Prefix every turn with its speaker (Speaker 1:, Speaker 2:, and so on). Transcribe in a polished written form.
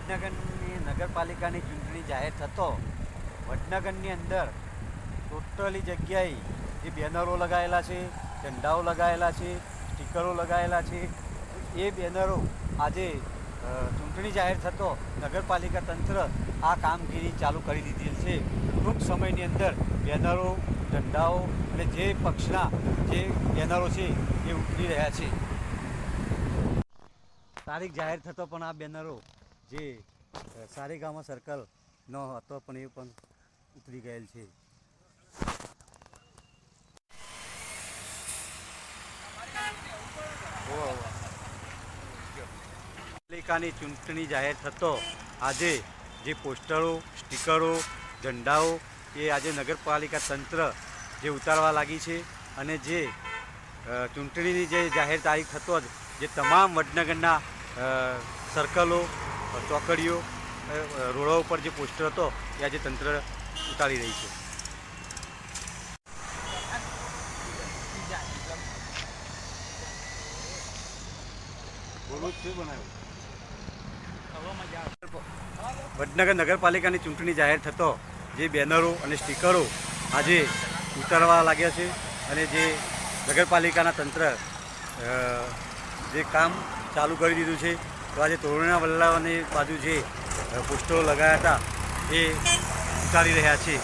Speaker 1: વડનગરની નગરપાલિકાની ચૂંટણી જાહેર થતો વડનગરની અંદર ટોટલી જગ્યાએ જે બેનરો લગાવેલા છે, ઝંડાઓ લગાવેલા છે, સ્ટીકરો લગાવેલા છે, એ બેનરો આજે ચૂંટણી જાહેર થતો નગરપાલિકા તંત્ર આ કામગીરી ચાલુ કરી દીધી છે. ટૂંક સમયની અંદર બેનરો, ઝંડાઓ અને જે પક્ષના જે બેનરો છે એ ઉતરી રહ્યા છે. તારીખ જાહેર થતો પણ આ બેનરો જે સારેગામા સર્કલ ન હતો પણ એ પણ ઉતરી ગયેલ છે. પાલિકાની ચૂંટણી જાહેર થતો આજે જે પોસ્ટરો, સ્ટીકરો, ઝંડાઓ એ આજે નગરપાલિકા તંત્ર જે ઉતારવા લાગી છે અને જે ચૂંટણીની જે જાહેર તારીખ થતો જ જે તમામ વડનગરના સર્કલો, ચોકડીઓ, રોડો ઉપર જે પોસ્ટર હતો એ આજે તંત્ર ઉતારી રહી છે. વડનગર નગરપાલિકાની ચૂંટણી જાહેર થતો જે બેનરો અને સ્ટીકરો આજે ઉતારવા લાગ્યા છે અને જે નગરપાલિકાના તંત્ર જે કામ ચાલુ કરી દીધું છે. તો આજે તોરણા વલ્લાવાની બાજુ જે પોસ્ટરો લગાવ્યા હતા એ ઉતારી રહ્યા છે.